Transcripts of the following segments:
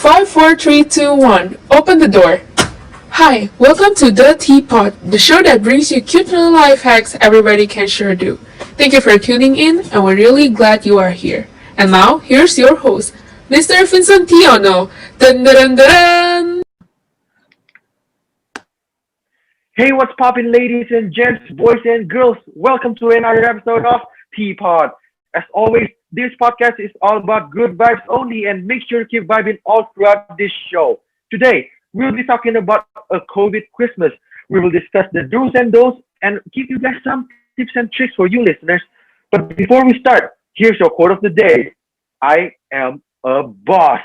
Five, four, three, two, one. Open the door. Hi, welcome to The Teapot, the show that brings you cute little life hacks everybody can sure do. Thank you for tuning in, and we're really glad you are here. And now, here's your host, Mr. Vincent. Dun dun dun dun! Hey, what's poppin', ladies and gents, boys and girls? Welcome to another episode of Teapot. As always, this podcast is all about good vibes only, and make sure to keep vibing all throughout this show. Today, we'll be talking about a COVID Christmas. We will discuss the do's and don'ts and give you guys some tips and tricks for you listeners. But before we start, here's your quote of the day. I am a boss.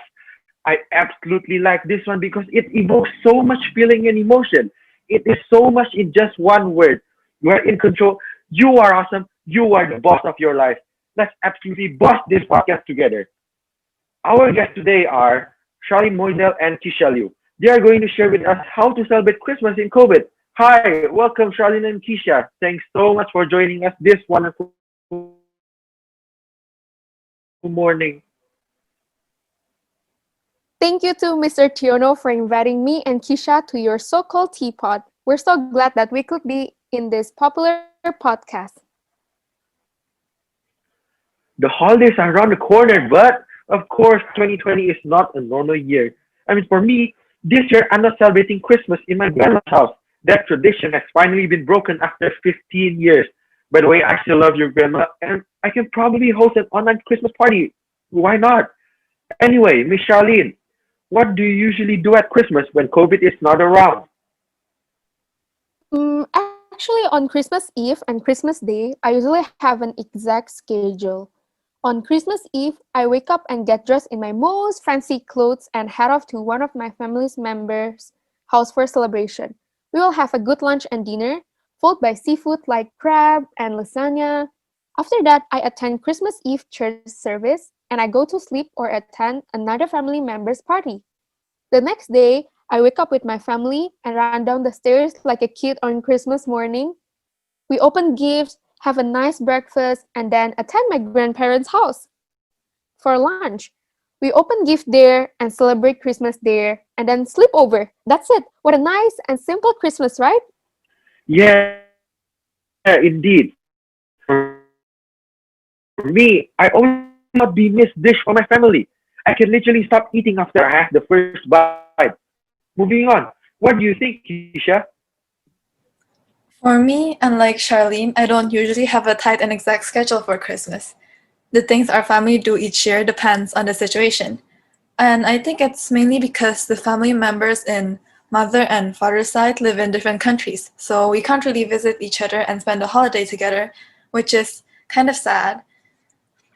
I absolutely like this one because it evokes so much feeling and emotion. It is so much in just one word. You are in control. You are awesome. You are the boss of your life. Let's absolutely boss this podcast together. Our guests today are Charlene Moisel and Kissha Liu. They are going to share with us how to celebrate Christmas in COVID. Hi, welcome Charlene and Kissha. Thanks so much for joining us this wonderful morning. Thank you to Mr. Tiono for inviting me and Kisha to your so-called teapot. We're so glad that we could be in this popular podcast. The holidays are around the corner, but of course, 2020 is not a normal year. I mean, for me, this year I'm not celebrating Christmas in my grandma's house. That tradition has finally been broken after 15 years. By the way, I still love your grandma, and I can probably host an online Christmas party. Why not? Anyway, Miss Charlene, what do you usually do at Christmas when COVID is not around? Actually, on Christmas Eve and Christmas Day, I usually have an exact schedule. On Christmas Eve, I wake up and get dressed in my most fancy clothes and head off to one of my family's members' house for a celebration. We will have a good lunch and dinner, followed by seafood like crab and lasagna. After that, I attend Christmas Eve church service and I go to sleep or attend another family member's party. The next day, I wake up with my family and run down the stairs like a kid on Christmas morning. We open gifts, have a nice breakfast, and then attend my grandparents' house for lunch. We open gift there and celebrate Christmas there, and then sleep over. That's it. What a nice and simple Christmas, right? Yeah, indeed. For me, I always not be missed dish for my family. I can literally stop eating after I have the first bite. Moving on. What do you think, Keisha? For me, unlike Charlene, I don't usually have a tight and exact schedule for Christmas. The things our family do each year depends on the situation. And I think it's mainly because the family members in mother and father's side live in different countries, so we can't really visit each other and spend a holiday together, which is kind of sad.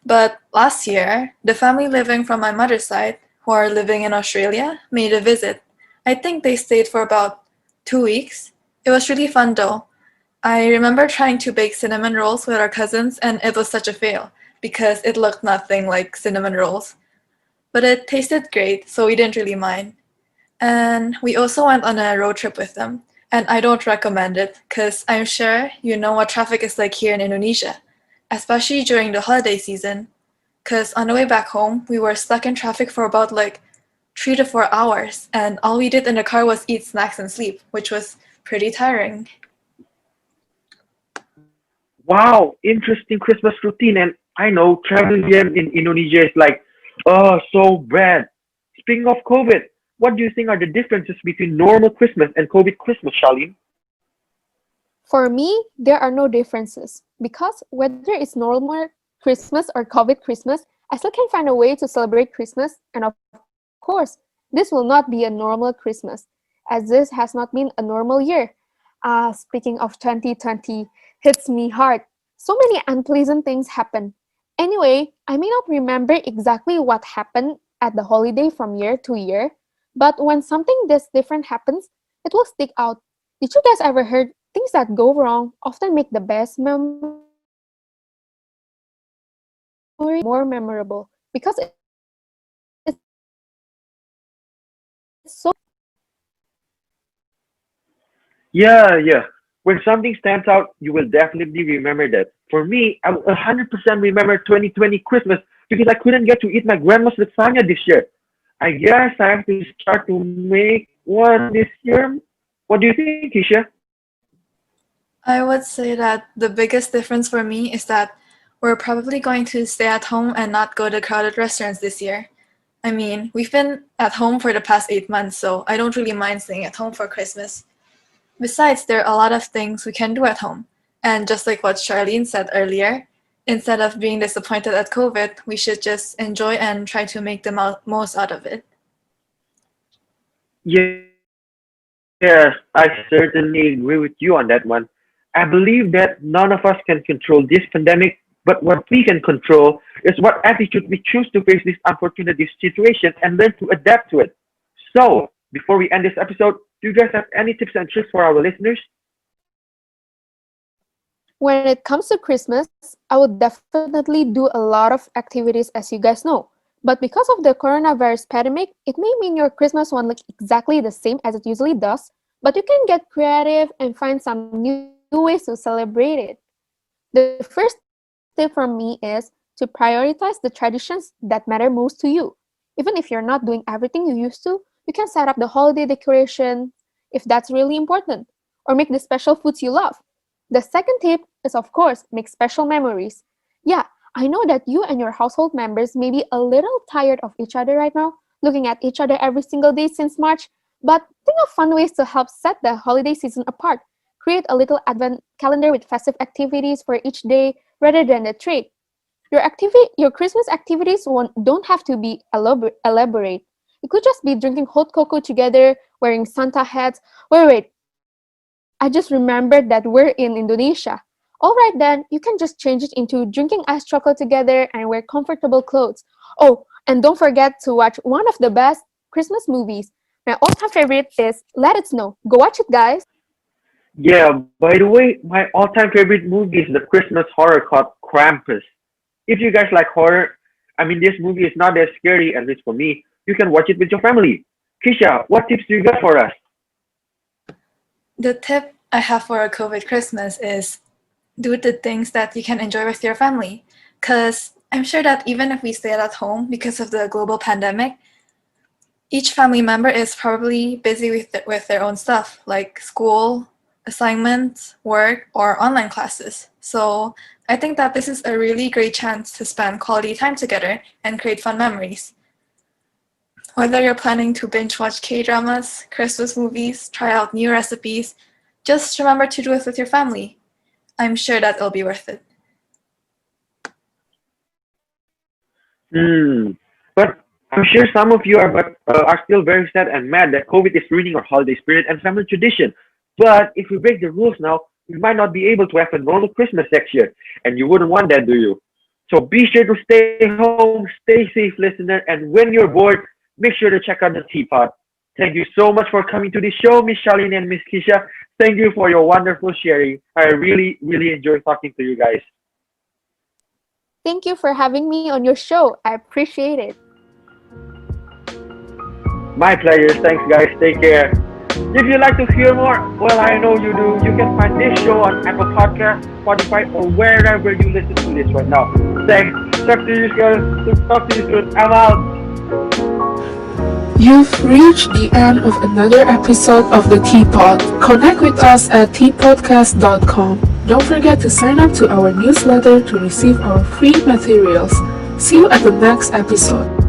But last year, the family living from my mother's side, who are living in Australia, made a visit. I think they stayed for about 2 weeks. It was really fun though. I remember trying to bake cinnamon rolls with our cousins, and it was such a fail because it looked nothing like cinnamon rolls. But it tasted great, so we didn't really mind. And we also went on a road trip with them. And I don't recommend it because I'm sure you know what traffic is like here in Indonesia, especially during the holiday season. Because on the way back home, we were stuck in traffic for about like 3 to 4 hours, and all we did in the car was eat snacks and sleep, which was pretty tiring. Wow, interesting Christmas routine. And I know traveling here in Indonesia is like, oh, so bad. Speaking of COVID, what do you think are the differences between normal Christmas and COVID Christmas, Charlene? For me, there are no differences because whether it's normal Christmas or COVID Christmas, I still can find a way to celebrate Christmas. And of course, this will not be a normal Christmas, as this has not been a normal year. Speaking of 2020, hits me hard. So many unpleasant things happen. Anyway, I may not remember exactly what happened at the holiday from year to year, but when something this different happens, it will stick out. Did you guys ever heard things that go wrong often make the best memory more memorable because it's so. Yeah. When something stands out, you will definitely remember that. For me, I will 100% remember 2020 Christmas because I couldn't get to eat my grandma's lasagna this year. I guess I have to start to make one this year. What do you think, Kisha? I would say that the biggest difference for me is that we're probably going to stay at home and not go to crowded restaurants this year. I mean, we've been at home for the past 8 months, so I don't really mind staying at home for Christmas. Besides, there are a lot of things we can do at home. And just like what Charlene said earlier, instead of being disappointed at COVID, we should just enjoy and try to make the most out of it. Yes, I certainly agree with you on that one. I believe that none of us can control this pandemic, but what we can control is what attitude we choose to face this unfortunate situation and learn to adapt to it. So, before we end this episode, do you guys have any tips and tricks for our listeners? When it comes to Christmas, I would definitely do a lot of activities, as you guys know. But because of the coronavirus pandemic, it may mean your Christmas won't look exactly the same as it usually does, but you can get creative and find some new ways to celebrate it. The first tip from me is to prioritize the traditions that matter most to you. Even if you're not doing everything you used to, you can set up the holiday decoration if that's really important, or make the special foods you love. The second tip is, of course, make special memories. Yeah, I know that you and your household members may be a little tired of each other right now, looking at each other every single day since March, but think of fun ways to help set the holiday season apart. Create a little advent calendar with festive activities for each day rather than the trade. Your Christmas activities don't have to be elaborate. It could just be drinking hot cocoa together, wearing Santa hats. Wait, I just remembered that we're in Indonesia. Alright then, you can just change it into drinking iced chocolate together and wear comfortable clothes. Oh, and don't forget to watch one of the best Christmas movies. My all-time favorite is Let It Snow. Go watch it, guys! Yeah, by the way, my all-time favorite movie is the Christmas horror called Krampus. If you guys like horror, I mean, this movie is not that scary, at least for me. You can watch it with your family. Kisha, what tips do you got for us? The tip I have for a COVID Christmas is do the things that you can enjoy with your family. Because I'm sure that even if we stay at home because of the global pandemic, each family member is probably busy with their own stuff, like school, assignments, work, or online classes. So I think that this is a really great chance to spend quality time together and create fun memories. Whether you're planning to binge watch K-dramas, Christmas movies, try out new recipes, just remember to do it with your family. I'm sure that it'll be worth it. But I'm sure some of you are still very sad and mad that COVID is ruining our holiday spirit and family tradition. But if we break the rules now, we might not be able to have a normal Christmas next year. And you wouldn't want that, do you? So be sure to stay home, stay safe, listener, and when you're bored, make sure to check out the teapot. Thank you so much for coming to the show, Miss Charlene and Miss Kisha. Thank you for your wonderful sharing. I really, really enjoyed talking to you guys. Thank you for having me on your show. I appreciate it. My pleasure. Thanks, guys. Take care. If you'd like to hear more, well, I know you do. You can find this show on Apple Podcasts, Spotify, or wherever you listen to this right now. Thanks. Talk to you guys. Talk to you soon. I'm out. You've reached the end of another episode of the Teapot. Connect with us at tpodcast.com. Don't forget to sign up to our newsletter to receive our free materials. See you at the next episode.